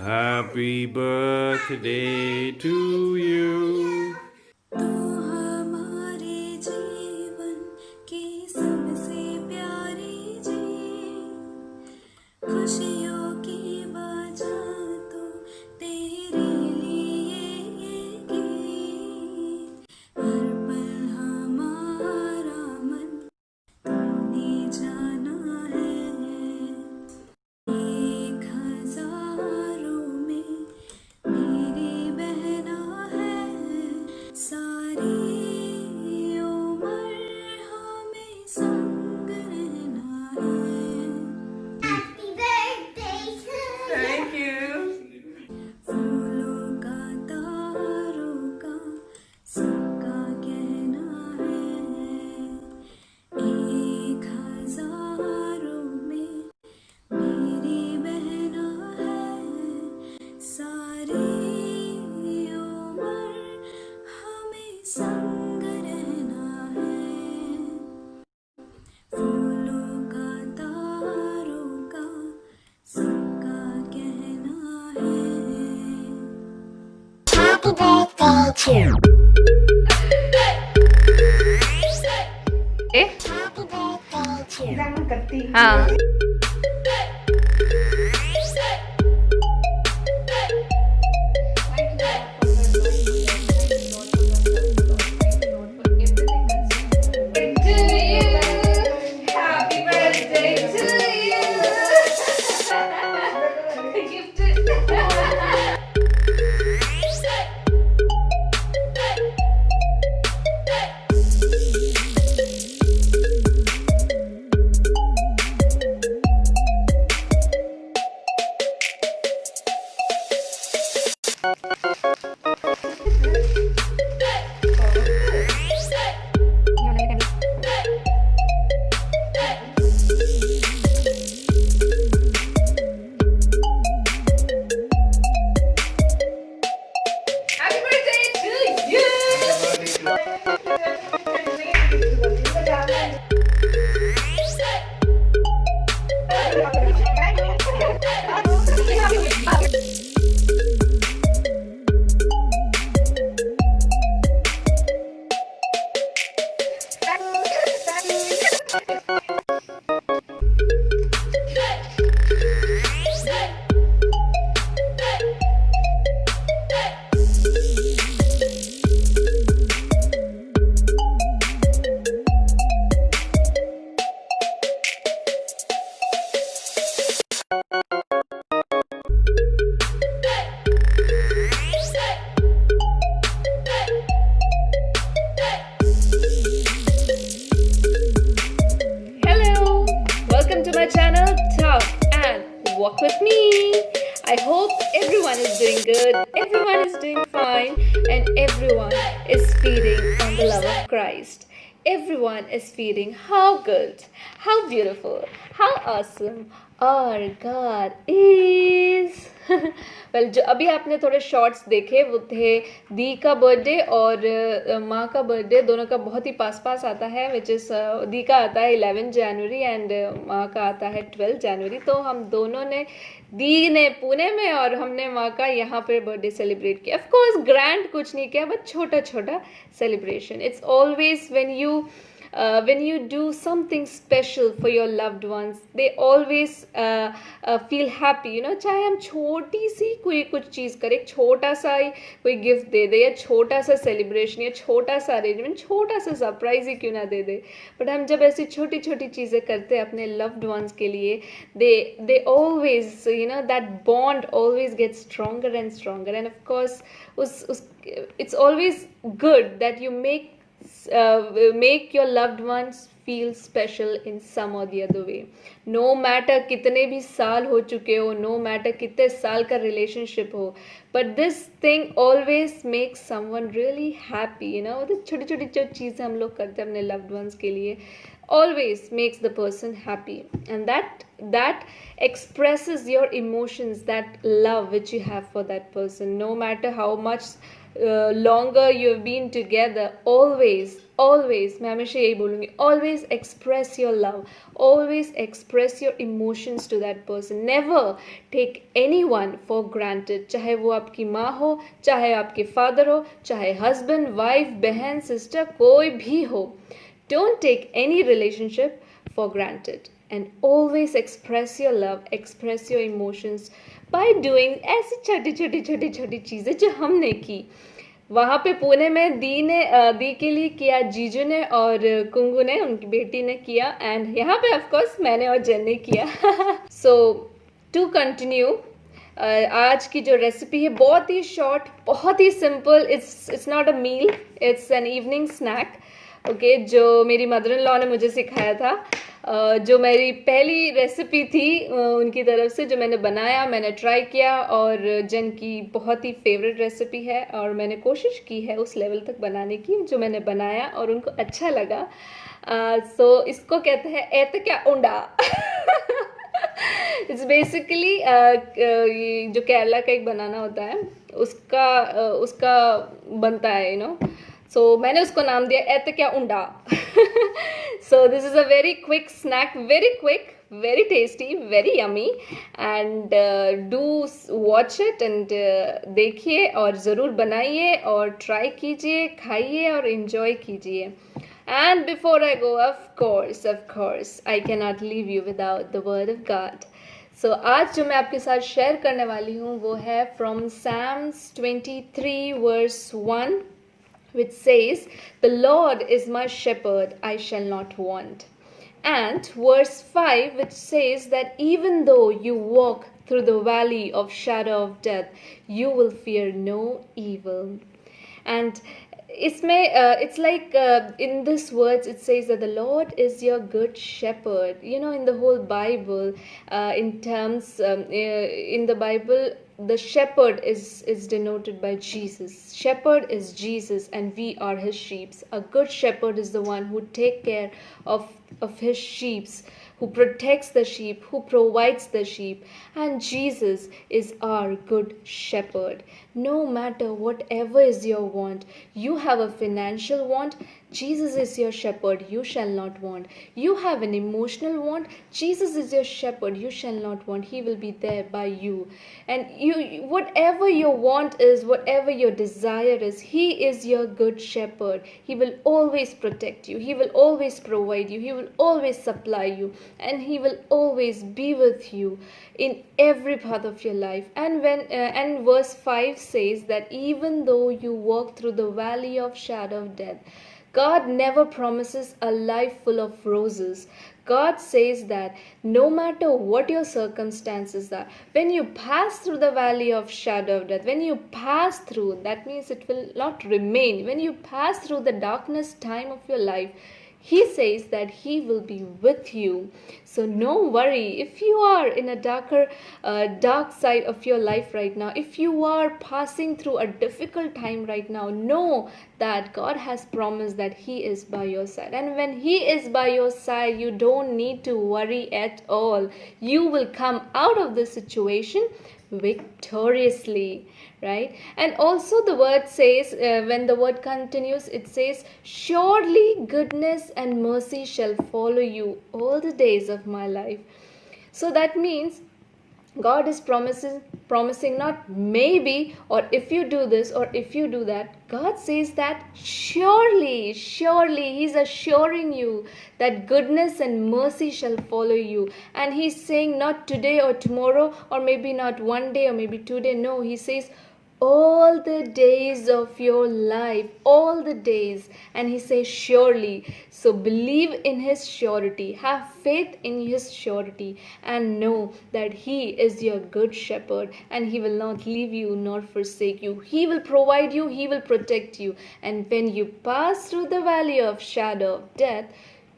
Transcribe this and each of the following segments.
Happy birthday to you. तू हमारे जीवन की सबसे प्यारी चीज, खुशियों की वजह तो तेरे लिए ये गीत, हर पल हमारा मन तूने जाना है। एक हजारों में मेरी बहना है, सारी उम्र हमें संग रहना है। Happy birthday to you. Thank you. फूलों का तारों का सबका कहना है, एक हजारों में मेरी बहना है, सारी उम्र हमें संग रहना है। फूलों का तारों का सबका कहना है। Happy birthday to you. Happy birthday to you. हाँ channel, talk and walk with me. I hope everyone is doing good, everyone is doing fine, and everyone is feeding on the love of Christ. Everyone is feeding how good, how beautiful, how awesome our God is. well, जो अभी आपने थोड़े shorts देखे वो थे दी का birthday और माँ का बर्थडे, दोनों का बहुत ही पास पास आता है, विच इज़ दी का आता है 11 जनवरी एंड माँ का आता है 12 जनवरी। तो हम दोनों ने, दी ने पुणे में और हमने माँ का यहाँ पर बर्थडे सेलिब्रेट किया। ऑफ कोर्स ग्रैंड कुछ नहीं किया, बट छोटा छोटा celebration. It's always when you do something special for your loved ones, they always feel happy, you know। चाहे हम छोटी सी कोई कुछ चीज़ करें, छोटा सा ही कोई गिफ्ट दे दे, या छोटा सा सेलिब्रेशन, या छोटा सा अरेंजमेंट, छोटा सा सरप्राइज ही क्यों ना दे दे, बट हम जब ऐसी छोटी छोटी चीज़ें करते हैं अपने लव्ड वंस के लिए, they always, you know, that bond always gets stronger and stronger। and of course it's always good that you make your loved ones feel special in some or the other way। no matter कितने भी साल हो चुके हो, no matter कितने साल का relationship हो, but this thing always makes someone really happy, you know। तो छोटी छोटी जो चीज़ें हम लोग करते हैं अपने loved ones के लिए always makes the person happy, and that expresses your emotions, that love which you have for that person, no matter how much longer you've been together, always, मैं हमेशा यही बोलूँगी, always express your love, always express your emotions to that person. Never take anyone for granted. चाहे वो आपकी माँ हो, चाहे आपके father हो, चाहे husband, wife, बहन, sister, कोई भी हो. Don't take any relationship for granted. And always express your love, express your emotions by doing ऐसी छोटी छोटी छोटी छोटी चीज़ें जो हमने की. वहाँ पे पुणे में दी के लिए किया, जीजू ने और कुंगू ने, उनकी बेटी ने किया, एंड यहाँ पे ऑफ कोर्स मैंने और जेन ने किया. सो टू कंटिन्यू, आज की जो रेसिपी है बहुत ही शॉर्ट, बहुत ही simple. It's not a meal, it's an evening snack. Okay, जो मेरी मदर इन लॉ ने मुझे सिखाया था, जो मेरी पहली रेसिपी थी उनकी तरफ से, जो मैंने बनाया, मैंने ट्राई किया, और जन की बहुत ही फेवरेट रेसिपी है, और मैंने कोशिश की है उस लेवल तक बनाने की जो मैंने बनाया और उनको अच्छा लगा. सो इसको कहते हैं एतका उंडा. इट्स बेसिकली जो केरला का एक बनाना होता है उसका बनता है, यू नो. सो मैंने उसको नाम दिया एतका उंडा. So this is a very quick snack, very quick, very tasty, very yummy, and do watch it and देखिए और ज़रूर बनाइए और try कीजिए, खाइए और enjoy कीजिए. And before I go, of course, I cannot leave you without the word of God. So आज जो मैं आपके साथ शेयर करने वाली हूँ वो है from Psalms 23 verse 1, which says, "The Lord is my shepherd, I shall not want." And verse 5, which says that even though you walk through the valley of shadow of death, you will fear no evil. And it's like in this words it says that the Lord is your good shepherd. You know, in the whole Bible, in the Bible, the shepherd is denoted by Jesus. Shepherd is Jesus and we are his sheep. A good shepherd is the one who take care of his sheep, who protects the sheep, who provides the sheep. And Jesus is our good shepherd. No matter whatever is your want, you have a financial want, Jesus is your shepherd, you shall not want. You have an emotional want, Jesus is your shepherd, you shall not want. He will be there by you. And you, whatever your want is, whatever your desire is, he is your good shepherd. He will always protect you, he will always provide you, he will always supply you, and he will always be with you in every part of your life. And and verse 5 says that even though you walk through the valley of shadow of death, God never promises a life full of roses. God says that no matter what your circumstances are, when you pass through the valley of shadow of death, when you pass through, that means it will not remain. When you pass through the darkness time of your life, he says that he will be with you. So no worry. If you are in a dark side of your life right now, if you are passing through a difficult time right now, know that God has promised that he is by your side. And when he is by your side, you don't need to worry at all. You will come out of this situation victoriously, right? And also the word says, when the word continues, it says, "Surely goodness and mercy shall follow you all the days of my life." So that means God is promising not maybe, or if you do this or if you do that. God says that surely he's assuring you that goodness and mercy shall follow you. And he's saying not today or tomorrow, or maybe not one day or maybe 2 days. No, he says all the days of your life, all the days. And he says surely. So believe in his surety, have faith in his surety, and know that he is your good shepherd, and he will not leave you nor forsake you. He will provide you, he will protect you. And when you pass through the valley of shadow of death,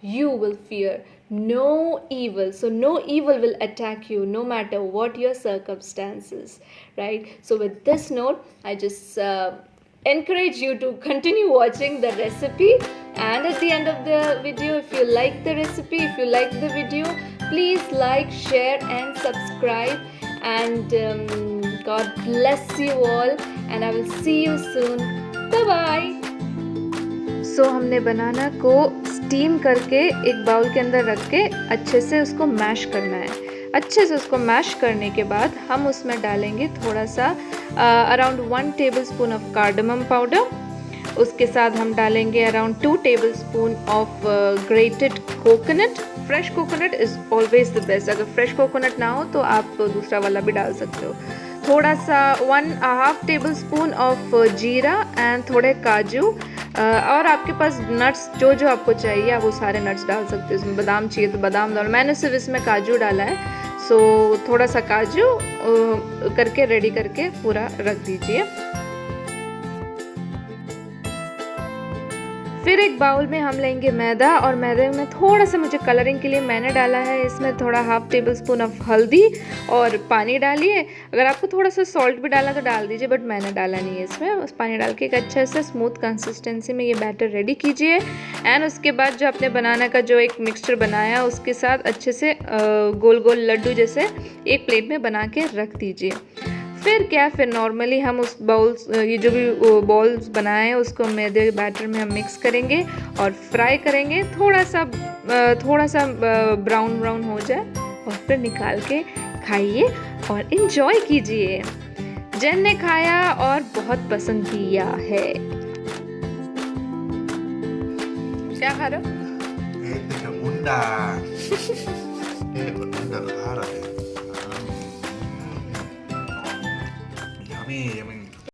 you will fear no evil. So no evil will attack you no matter what your circumstances, right? So with this note, I just encourage you to continue watching the recipe. And at the end of the video, if you like the recipe, if you like the video, please like, share and subscribe. And God bless you all, and I will see you soon. Bye bye. सो हमने बनाना को steam करके एक bowl के अंदर रख के अच्छे से उसको मैश करना है। अच्छे से उसको मैश करने के बाद हम उसमें डालेंगे थोड़ा सा around 1 tablespoon of cardamom powder. उसके साथ हम डालेंगे around 2 tablespoon of grated coconut. Fresh coconut is always the best. अगर फ्रेश कोकोनट ना हो तो आप दूसरा वाला भी डाल सकते हो। थोड़ा सा 1/2 टेबलस्पून ऑफ जीरा एंड थोड़े काजू, और आपके पास नट्स जो जो आपको चाहिए आप वो सारे नट्स डाल सकते हो। इसमें बादाम चाहिए तो बादाम डालो, मैंने सिर्फ इसमें काजू डाला है। सो थोड़ा सा काजू करके रेडी करके पूरा रख दीजिए। फिर एक बाउल में हम लेंगे मैदा, और मैदे में थोड़ा सा मुझे कलरिंग के लिए मैंने डाला है इसमें थोड़ा 1/2 टेबलस्पून ऑफ हल्दी और पानी डालिए। अगर आपको थोड़ा सा सॉल्ट भी डालना तो डाल दीजिए, बट मैंने डाला नहीं है इसमें। बस पानी डाल के एक अच्छा सा स्मूथ कंसिस्टेंसी में ये बैटर रेडी कीजिए। एंड उसके बाद जो आपने बनाना का जो एक मिक्सचर बनाया उसके साथ अच्छे से गोल गोल लड्डू जैसे एक प्लेट में बना के रख दीजिए। फिर नॉर्मली हम उस ये जो भी बॉल्स बनाए हैं उसको मैदे बैटर में हम मिक्स करेंगे और फ्राई करेंगे। थोड़ा सा ब्राउन हो जाए और फिर निकाल के खाइए और इन्जॉय कीजिए। जन ने खाया और बहुत पसंद किया है। क्या खा रहे हो? unda.